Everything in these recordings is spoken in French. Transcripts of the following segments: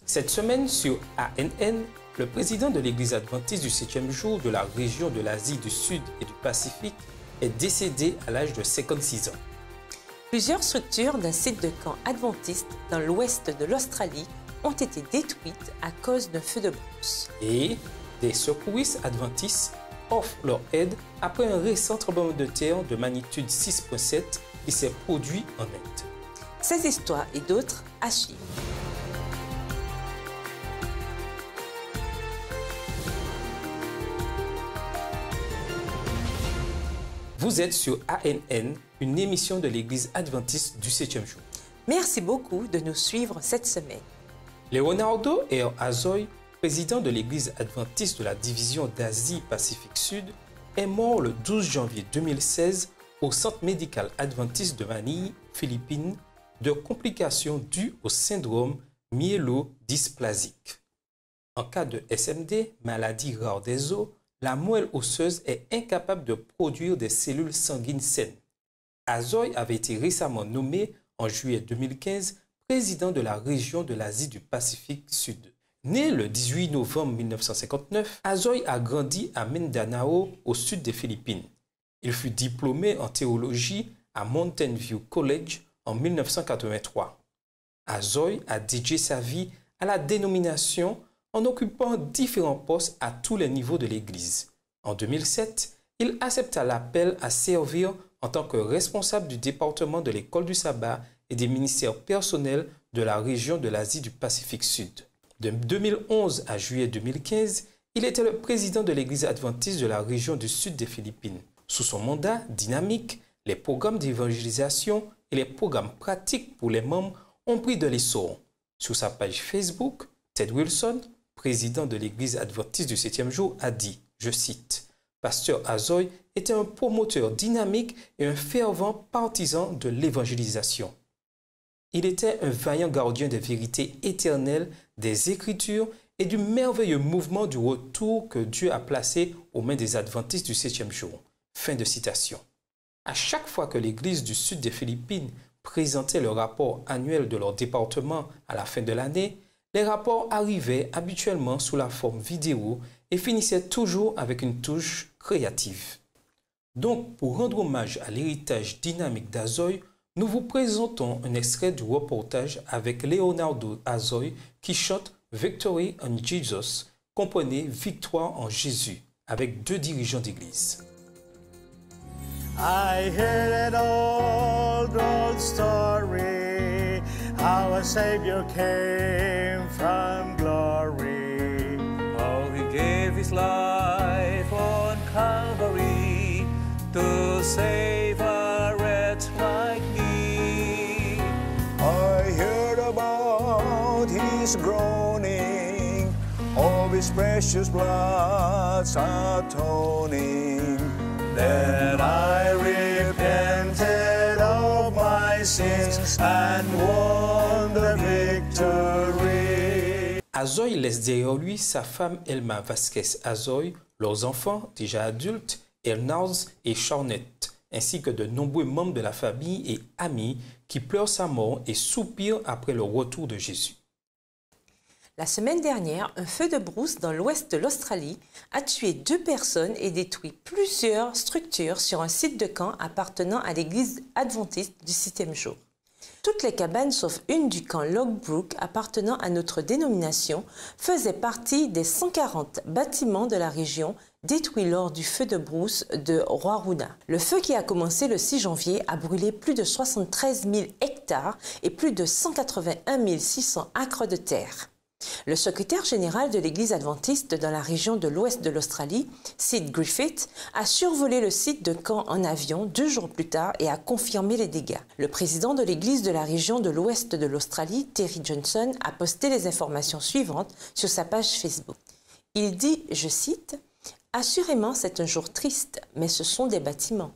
Cette semaine sur ANN, le président de l'Église adventiste du 7e jour de la région de l'Asie du Sud et du Pacifique est décédé à l'âge de 56 ans. Plusieurs structures d'un site de camp adventiste dans l'ouest de l'Australie ont été détruites à cause d'un feu de brousse. Et des secouristes adventistes offrent leur aide après un récent tremblement de terre de magnitude 6,7 qui s'est produit en Inde. Ces histoires et d'autres à suivre. Vous êtes sur ANN, une émission de l'Église adventiste du 7e jour. Merci beaucoup de nous suivre cette semaine. Leonardo R. Azoy, président de l'Église adventiste de la division d'Asie-Pacifique Sud, est mort le 12 janvier 2016 au Centre médical adventiste de Manille, Philippines, de complications dues au syndrome myélodysplasique. En cas de SMD, maladie rare des os, la moelle osseuse est incapable de produire des cellules sanguines saines. Azoy avait été récemment nommé en juillet 2015 président de la région de l'Asie du Pacifique Sud. Né le 18 novembre 1959, Azoy a grandi à Mindanao, au sud des Philippines. Il fut diplômé en théologie à Mountain View College en 1983. Azoy a dédié sa vie à la dénomination en occupant différents postes à tous les niveaux de l'Église. En 2007, il accepta l'appel à servir en tant que responsable du département de l'école du sabbat et des ministères personnels de la région de l'Asie du Pacifique Sud. De 2011 à juillet 2015, il était le président de l'Église adventiste de la région du sud des Philippines. Sous son mandat dynamique, les programmes d'évangélisation et les programmes pratiques pour les membres ont pris de l'essor. Sur sa page Facebook, Ted Wilson, président de l'Église adventiste du 7e jour, a dit, je cite, « Pasteur Azoy était un promoteur dynamique et un fervent partisan de l'évangélisation. Il était un vaillant gardien des vérités éternelles, des Écritures et du merveilleux mouvement du retour que Dieu a placé aux mains des adventistes du 7e jour. » Fin de citation. À chaque fois que l'Église du sud des Philippines présentait le rapport annuel de leur département à la fin de l'année, les rapports arrivaient habituellement sous la forme vidéo et finissaient toujours avec une touche créative. Donc, pour rendre hommage à l'héritage dynamique d'Azoy, nous vous présentons un extrait du reportage avec Leonardo Azoy qui chante Victory on Jesus, comprenez Victoire en Jésus, avec deux dirigeants d'église. I heard an old story, how a Savior came from glory. How he gave his life on Calvary to save a wretch like me. I heard about his groaning, of his precious blood's atoning. Then I repented of my sins and won the victory. Azoy laisse derrière lui sa femme Elma Vasquez Azoy, leurs enfants, déjà adultes, Ernaz et Charnette, ainsi que de nombreux membres de la famille et amis qui pleurent sa mort et soupirent après le retour de Jésus. La semaine dernière, un feu de brousse dans l'ouest de l'Australie a tué 2 personnes et détruit plusieurs structures sur un site de camp appartenant à l'Église adventiste du 7e jour. Toutes les cabanes sauf une du camp Logbrook appartenant à notre dénomination faisaient partie des 140 bâtiments de la région détruits lors du feu de brousse de Waruna. Le feu qui a commencé le 6 janvier a brûlé plus de 73 000 hectares et plus de 181 600 acres de terre. Le secrétaire général de l'Église adventiste dans la région de l'ouest de l'Australie, Sid Griffith, a survolé le site de camp en avion 2 jours plus tard et a confirmé les dégâts. Le président de l'Église de la région de l'ouest de l'Australie, Terry Johnson, a posté les informations suivantes sur sa page Facebook. Il dit, je cite, « Assurément, c'est un jour triste, mais ce sont des bâtiments.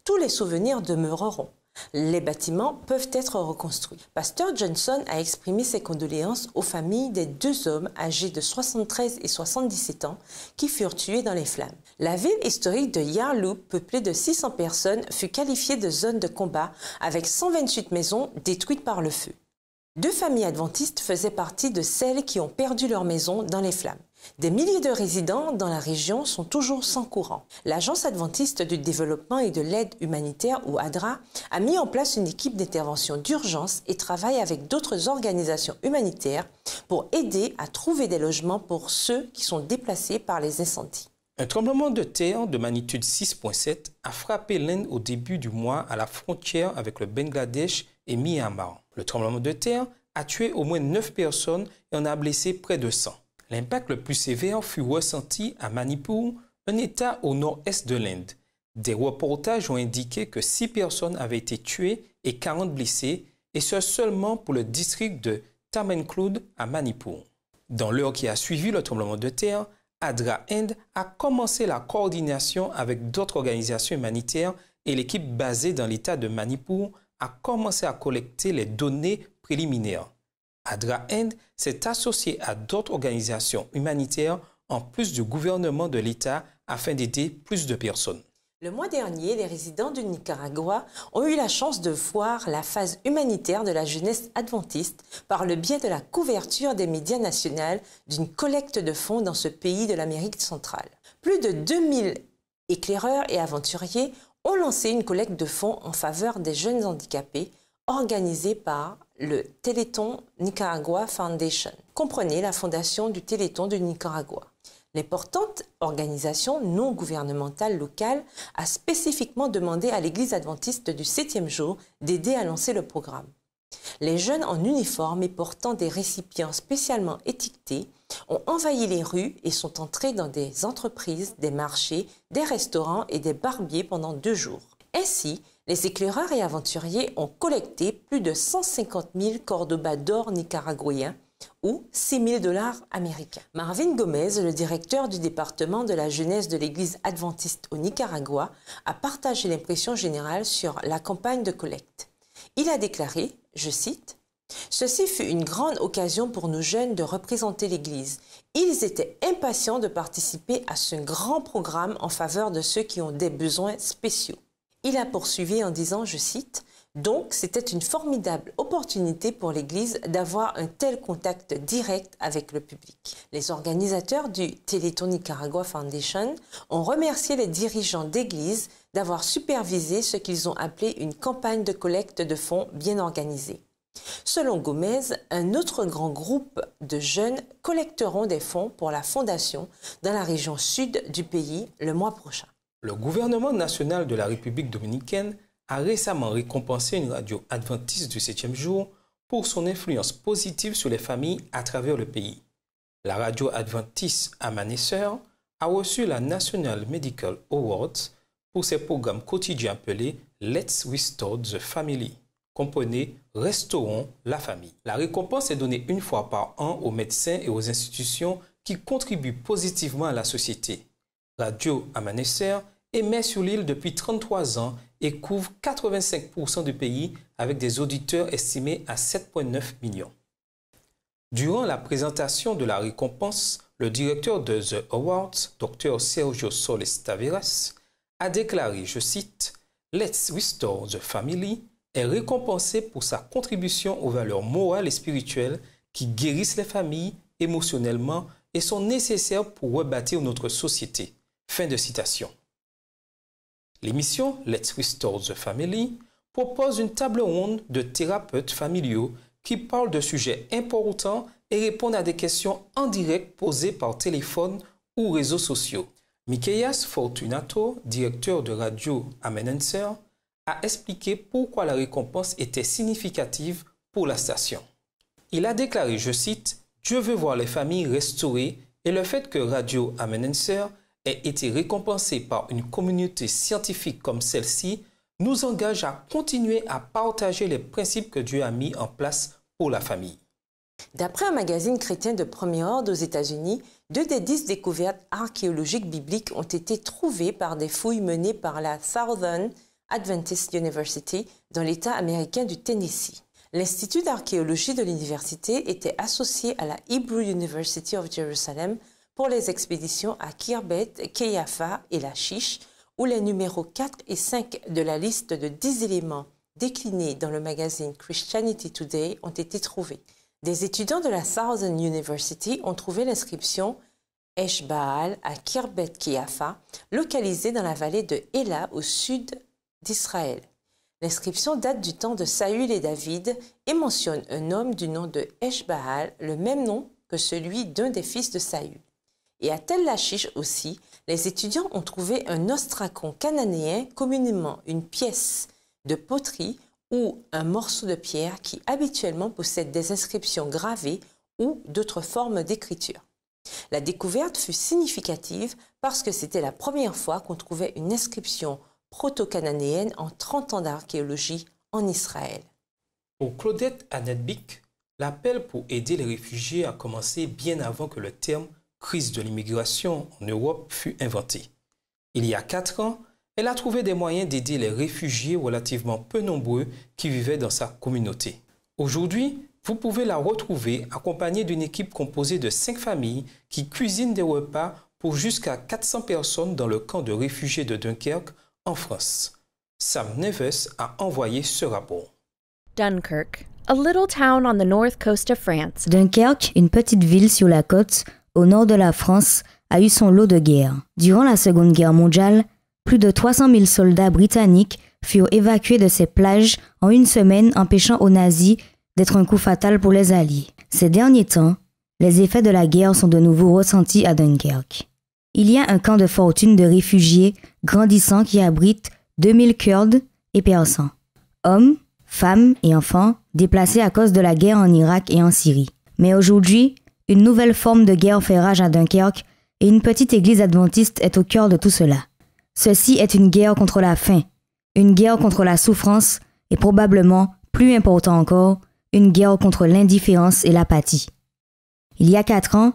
Tous les souvenirs demeureront. Les bâtiments peuvent être reconstruits. » Pasteur Johnson a exprimé ses condoléances aux familles des 2 hommes âgés de 73 et 77 ans qui furent tués dans les flammes. La ville historique de Yarloop, peuplée de 600 personnes, fut qualifiée de zone de combat avec 128 maisons détruites par le feu. 2 familles adventistes faisaient partie de celles qui ont perdu leur maison dans les flammes. Des milliers de résidents dans la région sont toujours sans courant. L'Agence adventiste du développement et de l'aide humanitaire, ou ADRA, a mis en place une équipe d'intervention d'urgence et travaille avec d'autres organisations humanitaires pour aider à trouver des logements pour ceux qui sont déplacés par les incendies. Un tremblement de terre de magnitude 6,7 a frappé l'Inde au début du mois à la frontière avec le Bangladesh et Myanmar. Le tremblement de terre a tué au moins 9 personnes et en a blessé près de 100. L'impact le plus sévère fut ressenti à Manipur, un État au nord-est de l'Inde. Des reportages ont indiqué que 6 personnes avaient été tuées et 40 blessées, et ce seulement pour le district de Tamenklud à Manipur. Dans l'heure qui a suivi le tremblement de terre, ADRA Inde a commencé la coordination avec d'autres organisations humanitaires et l'équipe basée dans l'État de Manipur a commencé à collecter les données préliminaires. ADRA Inde s'est associé à d'autres organisations humanitaires en plus du gouvernement de l'État afin d'aider plus de personnes. Le mois dernier, les résidents du Nicaragua ont eu la chance de voir la phase humanitaire de la jeunesse adventiste par le biais de la couverture des médias nationaux d'une collecte de fonds dans ce pays de l'Amérique centrale. Plus de 2000 éclaireurs et aventuriers ont lancé une collecte de fonds en faveur des jeunes handicapés organisée par le Téléthon Nicaragua Foundation. Comprenez la fondation du Téléthon du Nicaragua. L'importante organisation non gouvernementale locale a spécifiquement demandé à l'Église adventiste du 7e jour d'aider à lancer le programme. Les jeunes en uniforme et portant des récipients spécialement étiquetés ont envahi les rues et sont entrés dans des entreprises, des marchés, des restaurants et des barbiers pendant 2 jours. Ainsi, les éclaireurs et aventuriers ont collecté plus de 150 000 cordobas d'or nicaraguayens ou 6 000 $ américains. Marvin Gomez, le directeur du département de la jeunesse de l'Église adventiste au Nicaragua, a partagé l'impression générale sur la campagne de collecte. Il a déclaré, je cite, « Ceci fut une grande occasion pour nos jeunes de représenter l'Église. Ils étaient impatients de participer à ce grand programme en faveur de ceux qui ont des besoins spéciaux. » Il a poursuivi en disant, je cite, « Donc, c'était une formidable opportunité pour l'Église d'avoir un tel contact direct avec le public. » Les organisateurs du Téléthon Nicaragua Foundation ont remercié les dirigeants d'Église d'avoir supervisé ce qu'ils ont appelé une campagne de collecte de fonds bien organisée. Selon Gomez, un autre grand groupe de jeunes collecteront des fonds pour la fondation dans la région sud du pays le mois prochain. Le gouvernement national de la République dominicaine a récemment récompensé une radio adventiste du 7e jour pour son influence positive sur les familles à travers le pays. La radio adventiste Amanecer a reçu la National Medical Awards pour ses programmes quotidiens appelés Let's Restore the Family. Comprenez Restaurons la famille. La récompense est donnée une fois par an aux médecins et aux institutions qui contribuent positivement à la société. Radio Amanecer émet sur l'île depuis 33 ans et couvre 85% du pays avec des auditeurs estimés à 7,9 millions. Durant la présentation de la récompense, le directeur de The Awards, Dr Sergio Soles Taveras, a déclaré, je cite, « Let's Restore the Family » est récompensé pour sa contribution aux valeurs morales et spirituelles qui guérissent les familles émotionnellement et sont nécessaires pour rebâtir notre société. Fin de citation. L'émission Let's Restore the Family propose une table ronde de thérapeutes familiaux qui parlent de sujets importants et répondent à des questions en direct posées par téléphone ou réseaux sociaux. Miqueias Fortunato, directeur de Radio Amanecer, a expliqué pourquoi la récompense était significative pour la station. Il a déclaré, je cite, « Dieu veut voir les familles restaurées et le fait que Radio Amanecer ait été récompensée par une communauté scientifique comme celle-ci nous engage à continuer à partager les principes que Dieu a mis en place pour la famille. » D'après un magazine chrétien de premier ordre aux États-Unis, 2 des 10 découvertes archéologiques bibliques ont été trouvées par des fouilles menées par la Southern Adventist University dans l'État américain du Tennessee. L'Institut d'archéologie de l'université était associé à la Hebrew University of Jerusalem pour les expéditions à Khirbet, Keyafa et Lachish, où les numéros 4 et 5 de la liste de 10 éléments déclinés dans le magazine Christianity Today ont été trouvés. Des étudiants de la Southern University ont trouvé l'inscription Eshbaal à Khirbet Kiafa, localisée dans la vallée de Ela au sud d'Israël. L'inscription date du temps de Saül et David et mentionne un homme du nom de Eshbaal, le même nom que celui d'un des fils de Saül. Et à Tel Lachish aussi, les étudiants ont trouvé un ostracon cananéen, communément une pièce de poterie ou un morceau de pierre qui habituellement possède des inscriptions gravées ou d'autres formes d'écriture. La découverte fut significative parce que c'était la première fois qu'on trouvait une inscription proto-cananéenne en 30 ans d'archéologie en Israël. Pour Claudette Annette-Bick, l'appel pour aider les réfugiés a commencé bien avant que le terme « crise de l'immigration » en Europe fut inventé. Il y a 4 ans, elle a trouvé des moyens d'aider les réfugiés relativement peu nombreux qui vivaient dans sa communauté. Aujourd'hui, vous pouvez la retrouver accompagnée d'une équipe composée de 5 familles qui cuisinent des repas pour jusqu'à 400 personnes dans le camp de réfugiés de Dunkerque en France. Sam Neves a envoyé ce rapport. Dunkirk, a little town on the north coast of France. Dunkerque, une petite ville sur la côte, au nord de la France, a eu son lot de guerre. Durant la Seconde Guerre mondiale, plus de 300 000 soldats britanniques furent évacués de ces plages en une semaine, empêchant aux nazis d'être un coup fatal pour les Alliés. Ces derniers temps, les effets de la guerre sont de nouveau ressentis à Dunkerque. Il y a un camp de fortune de réfugiés grandissant qui abrite 2000 Kurdes et Persans, hommes, femmes et enfants déplacés à cause de la guerre en Irak et en Syrie. Mais aujourd'hui, une nouvelle forme de guerre fait rage à Dunkerque et une petite église adventiste est au cœur de tout cela. Ceci est une guerre contre la faim, une guerre contre la souffrance et probablement, plus important encore, une guerre contre l'indifférence et l'apathie. Il y a 4 ans,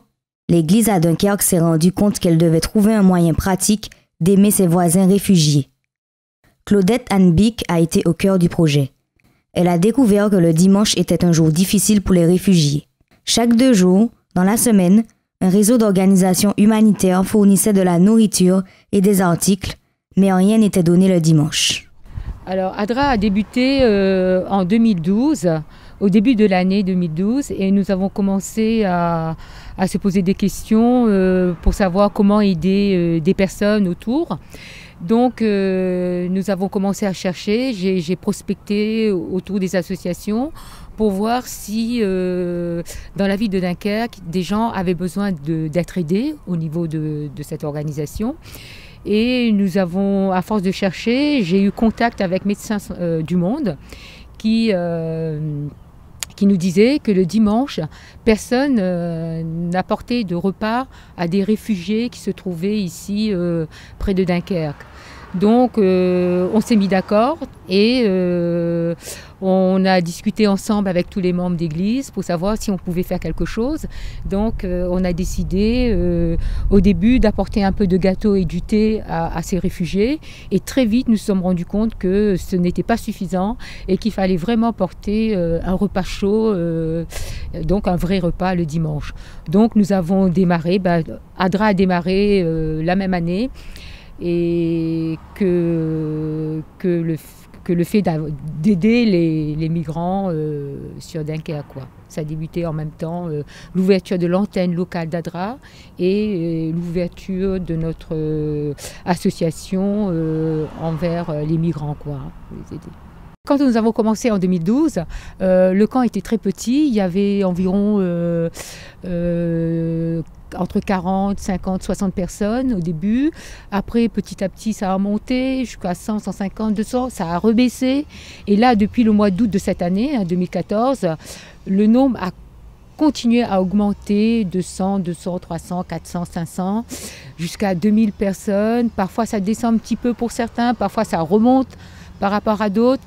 l'église à Dunkerque s'est rendue compte qu'elle devait trouver un moyen pratique d'aimer ses voisins réfugiés. Claudette Annette-Bick a été au cœur du projet. Elle a découvert que le dimanche était un jour difficile pour les réfugiés. Chaque 2 jours, dans la semaine, un réseau d'organisations humanitaires fournissait de la nourriture et des articles, mais rien n'était donné le dimanche. Alors, ADRA a débuté en 2012, au début de l'année 2012, et nous avons commencé à se poser des questions pour savoir comment aider des personnes autour. Donc, nous avons commencé à chercher, j'ai prospecté autour des associations pour voir si, dans la ville de Dunkerque, des gens avaient besoin d'être aidés au niveau de cette organisation. Et nous avons, à force de chercher, j'ai eu contact avec Médecins du Monde qui nous disait que le dimanche, personne n'apportait de repas à des réfugiés qui se trouvaient ici près de Dunkerque. Donc on s'est mis d'accord et on a discuté ensemble avec tous les membres d'église pour savoir si on pouvait faire quelque chose. Donc on a décidé au début d'apporter un peu de gâteau et du thé à ces réfugiés. Et très vite nous nous sommes rendus compte que ce n'était pas suffisant et qu'il fallait vraiment porter un repas chaud, donc un vrai repas le dimanche. Donc nous avons démarré, ADRA a démarré la même année. Et que le fait d'aider les migrants sur Dunkerque, quoi. Ça a débuté en même temps l'ouverture de l'antenne locale d'ADRA et l'ouverture de notre association envers les migrants, quoi, pour les aider. Quand nous avons commencé en 2012, le camp était très petit, il y avait environ entre 40, 50, 60 personnes au début. Après, petit à petit, ça a monté jusqu'à 100, 150, 200, ça a rebaissé. Et là, depuis le mois d'août de cette année, 2014, le nombre a continué à augmenter de 100, 200, 300, 400, 500, jusqu'à 2000 personnes. Parfois, ça descend un petit peu pour certains, parfois, ça remonte par rapport à d'autres.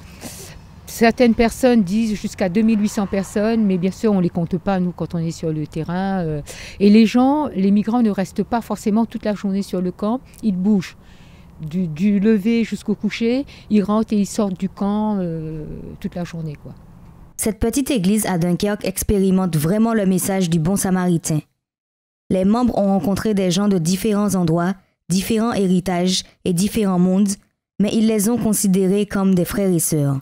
Certaines personnes disent jusqu'à 2800 personnes, mais bien sûr, on ne les compte pas, nous, quand on est sur le terrain. Et les migrants ne restent pas forcément toute la journée sur le camp, ils bougent. Du lever jusqu'au coucher, ils rentrent et ils sortent du camp toute la journée, quoi. Cette petite église à Dunkerque expérimente vraiment le message du bon samaritain. Les membres ont rencontré des gens de différents endroits, différents héritages et différents mondes, mais ils les ont considérés comme des frères et sœurs.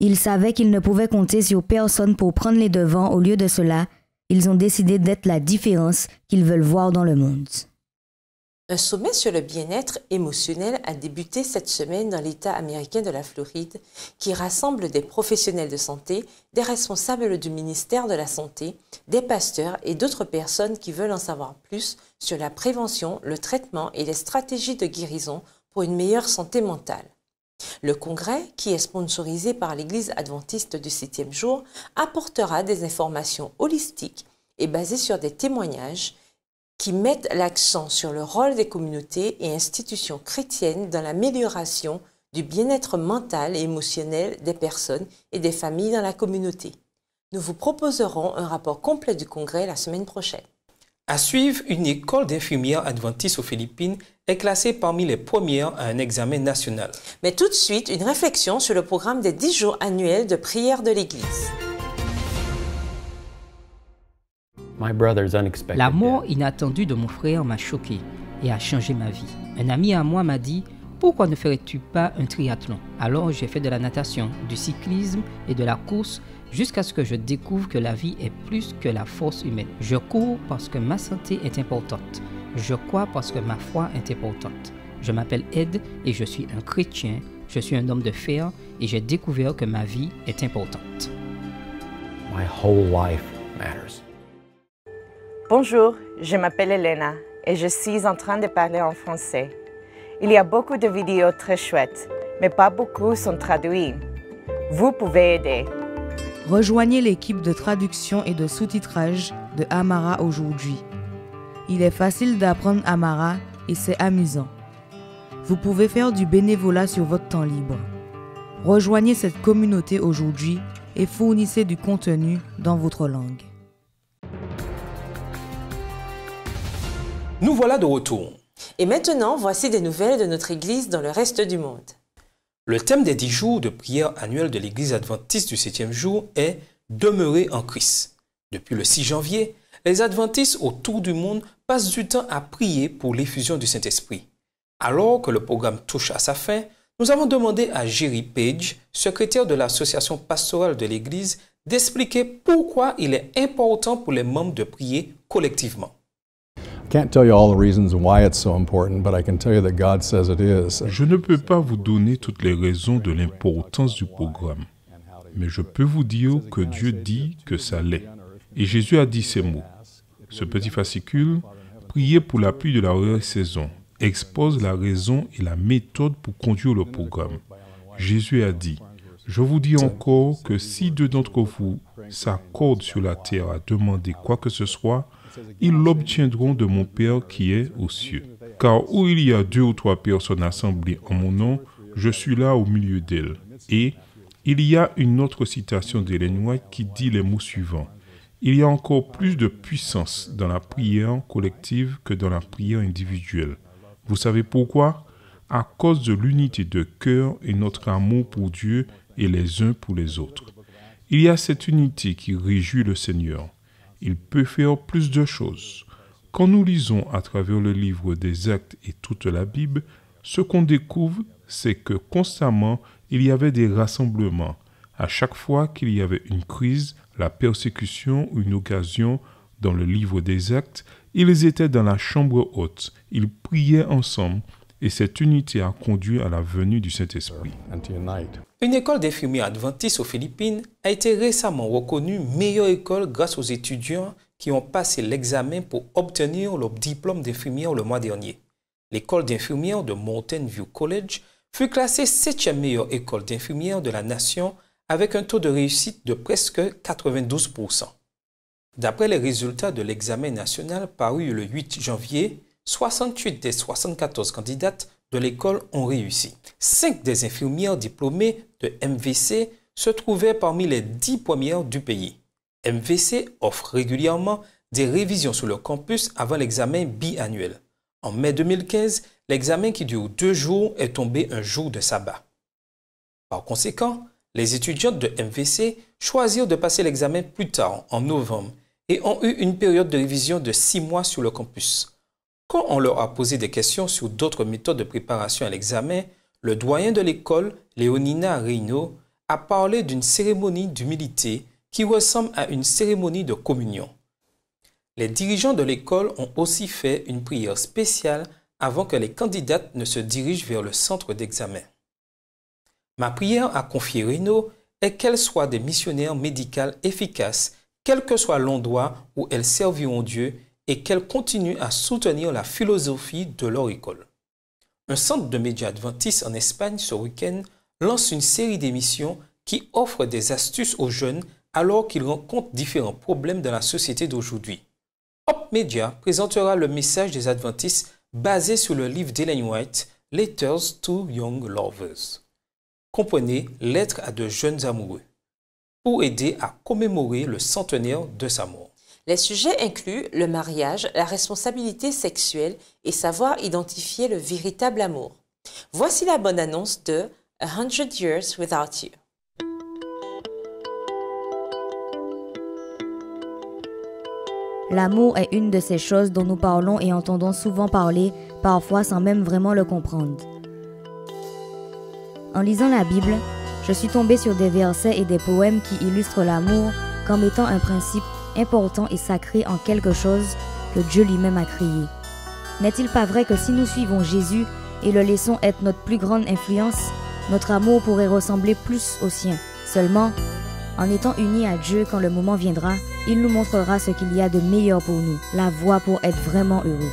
Ils savaient qu'ils ne pouvaient compter sur personne pour prendre les devants. Au lieu de cela, ils ont décidé d'être la différence qu'ils veulent voir dans le monde. Un sommet sur le bien-être émotionnel a débuté cette semaine dans l'État américain de la Floride, qui rassemble des professionnels de santé, des responsables du ministère de la Santé, des pasteurs et d'autres personnes qui veulent en savoir plus sur la prévention, le traitement et les stratégies de guérison pour une meilleure santé mentale. Le congrès, qui est sponsorisé par l'Église adventiste du 7e jour, apportera des informations holistiques et basées sur des témoignages qui mettent l'accent sur le rôle des communautés et institutions chrétiennes dans l'amélioration du bien-être mental et émotionnel des personnes et des familles dans la communauté. Nous vous proposerons un rapport complet du congrès la semaine prochaine. À suivre, une école d'infirmières adventistes aux Philippines est classée parmi les premières à un examen national. Mais tout de suite, une réflexion sur le programme des 10 jours annuels de prière de l'Église. La mort inattendue de mon frère m'a choqué et a changé ma vie. Un ami à moi m'a dit « Pourquoi ne ferais-tu pas un triathlon ?» Alors j'ai fait de la natation, du cyclisme et de la course jusqu'à ce que je découvre que la vie est plus que la force humaine. Je cours parce que ma santé est importante. Je crois parce que ma foi est importante. Je m'appelle Ed et je suis un chrétien. Je suis un homme de fer et j'ai découvert que ma vie est importante. My whole life matters. Bonjour, je m'appelle Elena et je suis en train de parler en français. Il y a beaucoup de vidéos très chouettes, mais pas beaucoup sont traduites. Vous pouvez aider. Rejoignez l'équipe de traduction et de sous-titrage de Amara aujourd'hui. Il est facile d'apprendre Amara et c'est amusant. Vous pouvez faire du bénévolat sur votre temps libre. Rejoignez cette communauté aujourd'hui et fournissez du contenu dans votre langue. Nous voilà de retour. Et maintenant, voici des nouvelles de notre Église dans le reste du monde. Le thème des 10 jours de prière annuelle de l'Église adventiste du 7e jour est « Demeurer en Christ ». Depuis le 6 janvier, les adventistes autour du monde passent du temps à prier pour l'effusion du Saint-Esprit. Alors que le programme touche à sa fin, nous avons demandé à Jerry Page, secrétaire de l'association pastorale de l'Église, d'expliquer pourquoi il est important pour les membres de prier collectivement. Je ne peux pas vous donner toutes les raisons de l'importance du programme, mais je peux vous dire que Dieu dit que ça l'est. Et Jésus a dit ces mots. Ce petit fascicule, prier pour l'appui de la saison, expose la raison et la méthode pour conduire le programme. Jésus a dit, « Je vous dis encore que si deux d'entre vous s'accordent sur la terre à demander quoi que ce soit, ils l'obtiendront de mon Père qui est aux cieux. Car où il y a 2 ou 3 personnes assemblées en mon nom, je suis là au milieu d'elles. » Et il y a une autre citation d'Ellen White qui dit les mots suivants. Il y a encore plus de puissance dans la prière collective que dans la prière individuelle. Vous savez pourquoi? À cause de l'unité de cœur et notre amour pour Dieu et les uns pour les autres. Il y a cette unité qui réjouit le Seigneur. Il peut faire plus de choses. Quand nous lisons à travers le livre des Actes et toute la Bible, ce qu'on découvre, c'est que constamment, il y avait des rassemblements. À chaque fois qu'il y avait une crise, la persécution ou une occasion dans le livre des Actes, ils étaient dans la chambre haute. Ils priaient ensemble et cette unité a conduit à la venue du Saint-Esprit. Une école d'infirmiers adventistes aux Philippines a été récemment reconnue meilleure école grâce aux étudiants qui ont passé l'examen pour obtenir leur diplôme d'infirmière le mois dernier. L'école d'infirmières de Mountain View College fut classée 7e meilleure école d'infirmières de la nation avec un taux de réussite de presque 92%. D'après les résultats de l'examen national paru le 8 janvier, 68 des 74 candidates de l'école ont réussi. 5 des infirmières diplômées de MVC se trouvaient parmi les 10 premières du pays. MVC offre régulièrement des révisions sur le campus avant l'examen biannuel. En mai 2015, l'examen qui dure 2 jours est tombé un jour de sabbat. Par conséquent, les étudiantes de MVC choisirent de passer l'examen plus tard, en novembre, et ont eu une période de révision de 6 mois sur le campus. Quand on leur a posé des questions sur d'autres méthodes de préparation à l'examen, le doyen de l'école, Léonina Reino, a parlé d'une cérémonie d'humilité qui ressemble à une cérémonie de communion. Les dirigeants de l'école ont aussi fait une prière spéciale avant que les candidates ne se dirigent vers le centre d'examen. Ma prière, a confié Reno, est qu'elles soient des missionnaires médicales efficaces, quel que soit l'endroit où elles serviront Dieu, et qu'elles continuent à soutenir la philosophie de leur école. Un centre de médias adventistes en Espagne ce week-end lance une série d'émissions qui offrent des astuces aux jeunes alors qu'ils rencontrent différents problèmes dans la société d'aujourd'hui. Hope Media présentera le message des adventistes basé sur le livre d'Ellen White, Letters to Young Lovers. Comprenez Lettres à de jeunes amoureux, pour aider à commémorer le centenaire de sa mort. Les sujets incluent le mariage, la responsabilité sexuelle et savoir identifier le véritable amour. Voici la bonne annonce de 100 Years Without You. L'amour est une de ces choses dont nous parlons et entendons souvent parler, parfois sans même vraiment le comprendre. En lisant la Bible, je suis tombée sur des versets et des poèmes qui illustrent l'amour comme étant un principe important et sacré en quelque chose que Dieu lui-même a créé. N'est-il pas vrai que si nous suivons Jésus et le laissons être notre plus grande influence, notre amour pourrait ressembler plus au sien? Seulement, en étant unis à Dieu quand le moment viendra, il nous montrera ce qu'il y a de meilleur pour nous, la voie pour être vraiment heureux.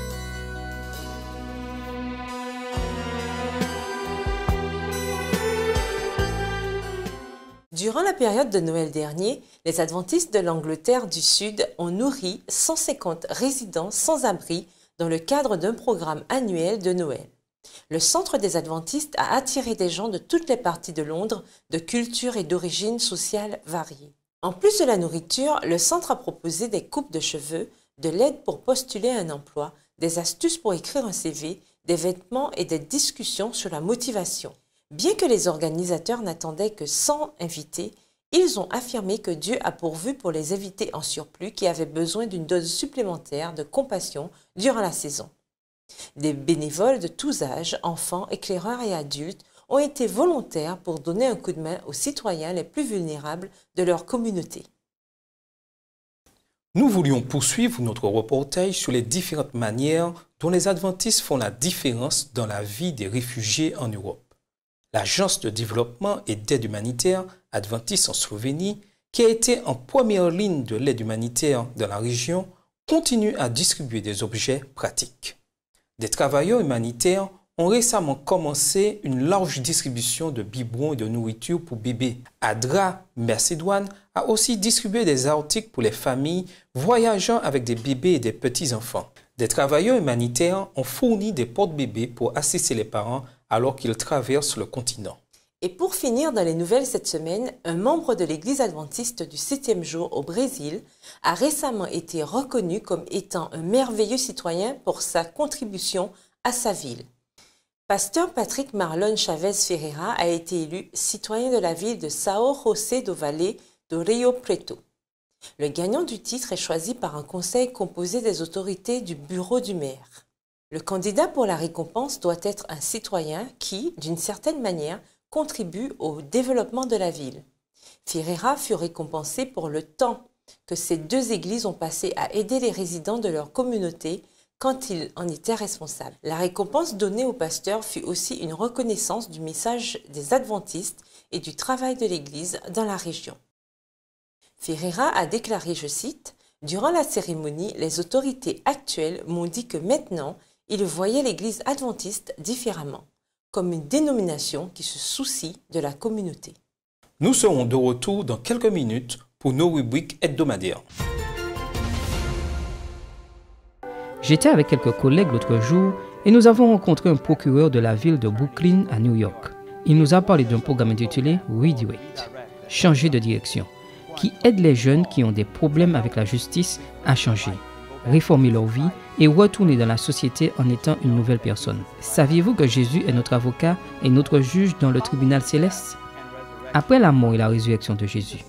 Durant la période de Noël dernier, les adventistes de l'Angleterre du Sud ont nourri 150 résidents sans-abri dans le cadre d'un programme annuel de Noël. Le Centre des adventistes a attiré des gens de toutes les parties de Londres, de cultures et d'origines sociales variées. En plus de la nourriture, le centre a proposé des coupes de cheveux, de l'aide pour postuler un emploi, des astuces pour écrire un CV, des vêtements et des discussions sur la motivation. Bien que les organisateurs n'attendaient que 100 invités, ils ont affirmé que Dieu a pourvu pour les invités en surplus qui avaient besoin d'une dose supplémentaire de compassion durant la saison. Des bénévoles de tous âges, enfants, éclaireurs et adultes, ont été volontaires pour donner un coup de main aux citoyens les plus vulnérables de leur communauté. Nous voulions poursuivre notre reportage sur les différentes manières dont les adventistes font la différence dans la vie des réfugiés en Europe. L'Agence de développement et d'aide humanitaire adventiste en Slovénie, qui a été en première ligne de l'aide humanitaire dans la région, continue à distribuer des objets pratiques. Des travailleurs humanitaires ont récemment commencé une large distribution de biberons et de nourriture pour bébés. Adra Mercedoine a aussi distribué des articles pour les familles voyageant avec des bébés et des petits-enfants. Des travailleurs humanitaires ont fourni des porte-bébés pour assister les parents alors qu'ils traversent le continent. Et pour finir dans les nouvelles cette semaine, un membre de l'Église adventiste du 7e jour au Brésil a récemment été reconnu comme étant un merveilleux citoyen pour sa contribution à sa ville. Pasteur Patrick Marlon Chavez Ferreira a été élu citoyen de la ville de São José do Vale do Rio Preto. Le gagnant du titre est choisi par un conseil composé des autorités du bureau du maire. Le candidat pour la récompense doit être un citoyen qui, d'une certaine manière, contribue au développement de la ville. Ferreira fut récompensé pour le temps que ces deux églises ont passé à aider les résidents de leur communauté quand il en était responsable. La récompense donnée au pasteur fut aussi une reconnaissance du message des adventistes et du travail de l'Église dans la région. Ferreira a déclaré, je cite, « Durant la cérémonie, les autorités actuelles m'ont dit que maintenant, ils voyaient l'Église adventiste différemment, comme une dénomination qui se soucie de la communauté. » Nous serons de retour dans quelques minutes pour nos rubriques hebdomadaires. J'étais avec quelques collègues l'autre jour et nous avons rencontré un procureur de la ville de Brooklyn à New York. Il nous a parlé d'un programme intitulé Redirect, changer de direction, qui aide les jeunes qui ont des problèmes avec la justice à changer, réformer leur vie et retourner dans la société en étant une nouvelle personne. Saviez-vous que Jésus est notre avocat et notre juge dans le tribunal céleste? Après la mort et la résurrection de Jésus,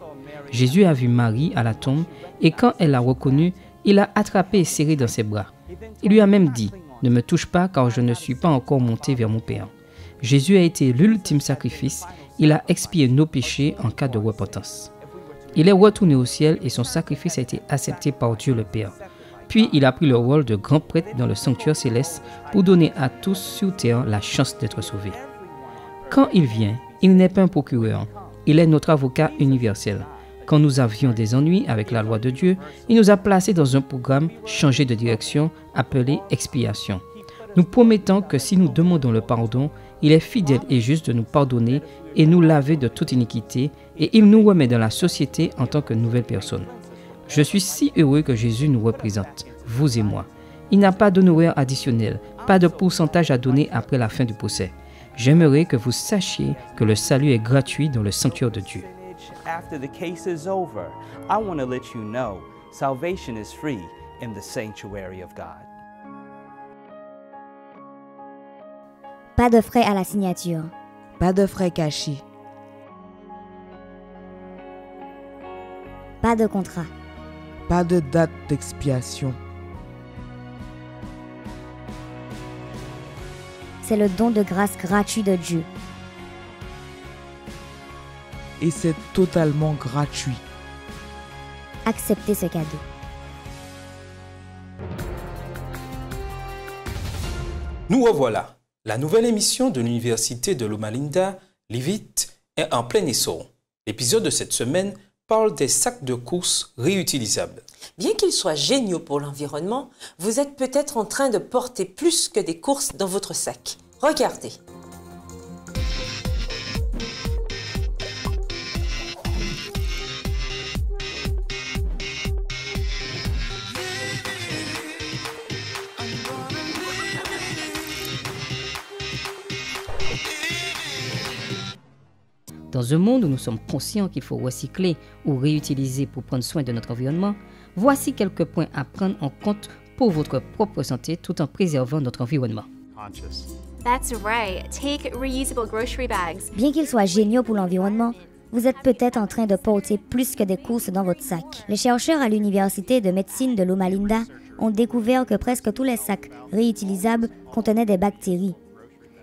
Jésus a vu Marie à la tombe et quand elle l'a reconnue, il l'a attrapée et serrée dans ses bras. Il lui a même dit « Ne me touche pas car je ne suis pas encore monté vers mon Père ». Jésus a été l'ultime sacrifice Il a expié nos péchés en cas de repentance. Il est retourné au ciel et son sacrifice a été accepté par Dieu le Père. Puis il a pris le rôle de grand prêtre dans le sanctuaire céleste pour donner à tous sur terre la chance d'être sauvés. Quand il vient, il n'est pas un procureur, il est notre avocat universel. Quand nous avions des ennuis avec la loi de Dieu, il nous a placés dans un programme changé de direction appelé expiation. Nous promettons que si nous demandons le pardon, il est fidèle et juste de nous pardonner et nous laver de toute iniquité, et il nous remet dans la société en tant que nouvelle personne. Je suis si heureux que Jésus nous représente, vous et moi. Il n'a pas d'honoraire additionnel, pas de pourcentage à donner après la fin du procès. J'aimerais que vous sachiez que le salut est gratuit dans le sanctuaire de Dieu. After the case is over, I want to let you know salvation is free in the sanctuary of God. Pas de frais à la signature. Pas de frais cachés. Pas de contrat. Pas de date d'expiation. C'est le don de grâce gratuit de Dieu. Et c'est totalement gratuit. Acceptez ce cadeau. Nous revoilà. La nouvelle émission de l'Université de Loma Linda, Leavitt, est en plein essor. L'épisode de cette semaine parle des sacs de course réutilisables. Bien qu'ils soient géniaux pour l'environnement, vous êtes peut-être en train de porter plus que des courses dans votre sac. Regardez. Dans un monde où nous sommes conscients qu'il faut recycler ou réutiliser pour prendre soin de notre environnement, voici quelques points à prendre en compte pour votre propre santé tout en préservant notre environnement. That's right. Take reusable grocery bags. Bien qu'ils soient géniaux pour l'environnement, vous êtes peut-être en train de porter plus que des courses dans votre sac. Les chercheurs à l'Université de médecine de Loma Linda ont découvert que presque tous les sacs réutilisables contenaient des bactéries.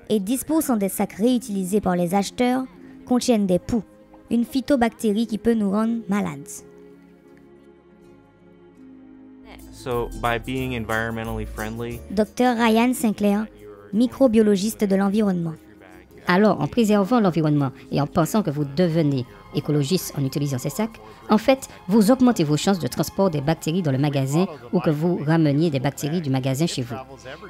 Et 10% des sacs réutilisés par les acheteurs contiennent des poux, une phytobactérie qui peut nous rendre malades. So, by being environmentally friendly, Dr Ryan Sinclair, microbiologiste de l'environnement. Alors, en préservant l'environnement et en pensant que vous devenez écologiste en utilisant ces sacs, en fait, vous augmentez vos chances de transport des bactéries dans le magasin ou que vous rameniez des bactéries du magasin chez vous.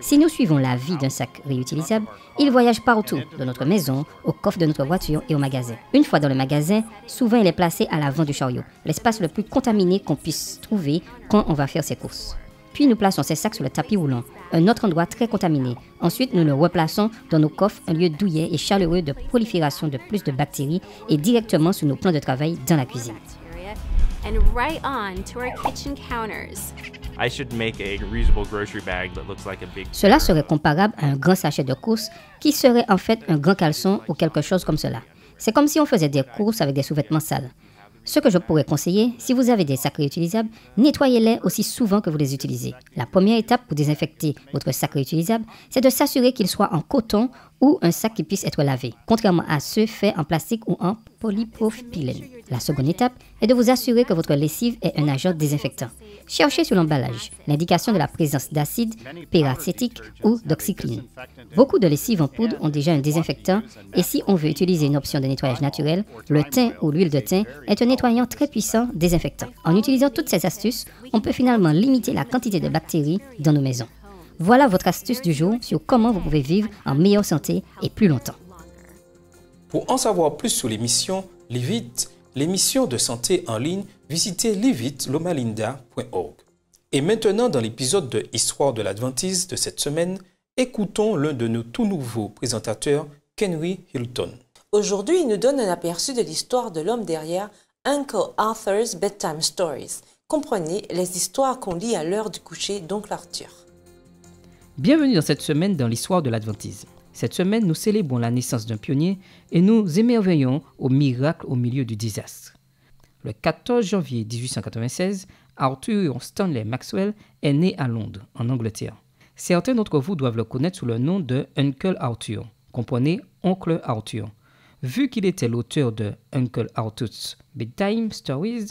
Si nous suivons la vie d'un sac réutilisable, il voyage partout, de notre maison, au coffre de notre voiture et au magasin. Une fois dans le magasin, souvent il est placé à l'avant du chariot, l'espace le plus contaminé qu'on puisse trouver quand on va faire ses courses. Puis nous plaçons ces sacs sur le tapis roulant, un autre endroit très contaminé. Ensuite, nous le replaçons dans nos coffres, un lieu douillet et chaleureux de prolifération de plus de bactéries et directement sur nos plans de travail dans la cuisine. And right on to our kitchen counters. I should make a reusable grocery bag that looks like a big... Cela serait comparable à un grand sachet de courses qui serait en fait un grand caleçon ou quelque chose comme cela. C'est comme si on faisait des courses avec des sous-vêtements sales. Ce que je pourrais conseiller, si vous avez des sacs réutilisables, nettoyez-les aussi souvent que vous les utilisez. La première étape pour désinfecter votre sac réutilisable, c'est de s'assurer qu'il soit en coton ou un sac qui puisse être lavé, contrairement à ceux faits en plastique ou en polypropylène. La seconde étape est de vous assurer que votre lessive est un agent désinfectant. Cherchez sur l'emballage l'indication de la présence d'acide peracétique ou d'oxycline. Beaucoup de lessives en poudre ont déjà un désinfectant et si on veut utiliser une option de nettoyage naturel, le thym ou l'huile de thym est un nettoyant très puissant désinfectant. En utilisant toutes ces astuces, on peut finalement limiter la quantité de bactéries dans nos maisons. Voilà votre astuce du jour sur comment vous pouvez vivre en meilleure santé et plus longtemps. Pour en savoir plus sur l'émission Leavitt, l'émission de santé en ligne, visitez leavittlomalinda.org. Et maintenant, dans l'épisode de Histoire de l'Adventiste de cette semaine, écoutons l'un de nos tout nouveaux présentateurs, Kenry Hilton. Aujourd'hui, il nous donne un aperçu de l'histoire de l'homme derrière Uncle Arthur's Bedtime Stories. Comprenez les histoires qu'on lit à l'heure du coucher d'Oncle Arthur. Bienvenue dans cette semaine dans l'histoire de l'Adventisme. Cette semaine, nous célébrons la naissance d'un pionnier et nous émerveillons au miracle au milieu du désastre. Le 14 janvier 1896, Arthur Stanley Maxwell est né à Londres, en Angleterre. Certains d'entre vous doivent le connaître sous le nom de Uncle Arthur, comprenez Oncle Arthur. vu qu'il était l'auteur de Uncle Arthur's Bedtime Stories,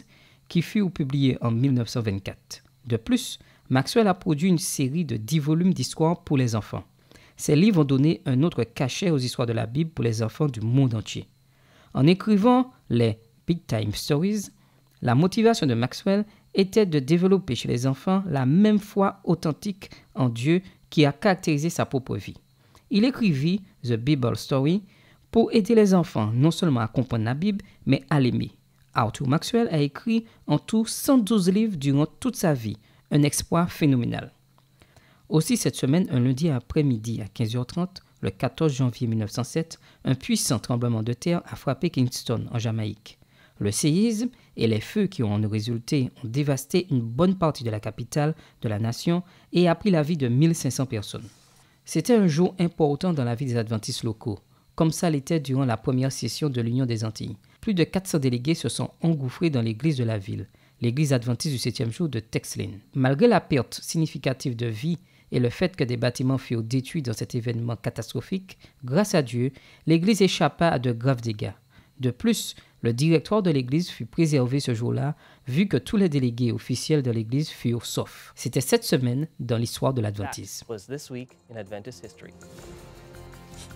qui fut publié en 1924. De plus, Maxwell a produit une série de 10 volumes d'histoires pour les enfants. Ces livres ont donné un autre cachet aux histoires de la Bible pour les enfants du monde entier. En écrivant les Bedtime Stories, la motivation de Maxwell était de développer chez les enfants la même foi authentique en Dieu qui a caractérisé sa propre vie. Il écrivit The Bible Story pour aider les enfants non seulement à comprendre la Bible, mais à l'aimer. Arthur Maxwell a écrit en tout 112 livres durant toute sa vie, un exploit phénoménal. Aussi, cette semaine, un lundi après-midi à 15h30, le 14 janvier 1907, un puissant tremblement de terre a frappé Kingston, en Jamaïque. Le séisme et les feux qui en ont résulté ont dévasté une bonne partie de la capitale de la nation et a pris la vie de 1500 personnes. C'était un jour important dans la vie des adventistes locaux, comme ça l'était durant la première session de l'Union des Antilles. Plus de 400 délégués se sont engouffrés dans l'église de la ville, l'église adventiste du 7e jour de Tex Lane. Malgré la perte significative de vie et le fait que des bâtiments furent détruits dans cet événement catastrophique, grâce à Dieu, l'église échappa à de graves dégâts. De plus, le directoire de l'église fut préservé ce jour-là, vu que tous les délégués officiels de l'église furent saufs. C'était cette semaine dans l'histoire de l'adventisme.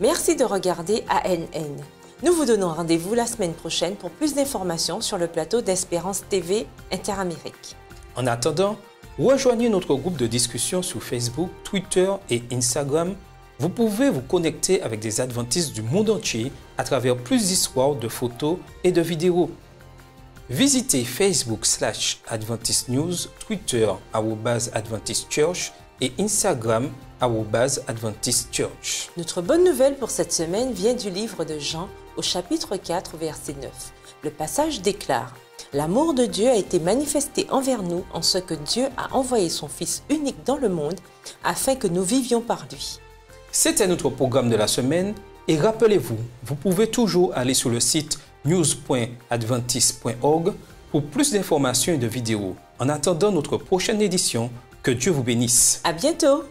Merci de regarder ANN. Nous vous donnons rendez-vous la semaine prochaine pour plus d'informations sur le plateau d'Espérance TV Interamérique. En attendant, rejoignez notre groupe de discussion sur Facebook, Twitter et Instagram. Vous pouvez vous connecter avec des adventistes du monde entier à travers plus d'histoires, de photos et de vidéos. Visitez Facebook/Adventist News, Twitter @Adventist Church et Instagram @Adventist Church. Notre bonne nouvelle pour cette semaine vient du livre de Jean au chapitre 4, verset 9. Le passage déclare « L'amour de Dieu a été manifesté envers nous en ce que Dieu a envoyé son Fils unique dans le monde afin que nous vivions par lui. » C'était notre programme de la semaine et rappelez-vous, vous pouvez toujours aller sur le site news.adventist.org pour plus d'informations et de vidéos. En attendant notre prochaine édition, que Dieu vous bénisse. À bientôt!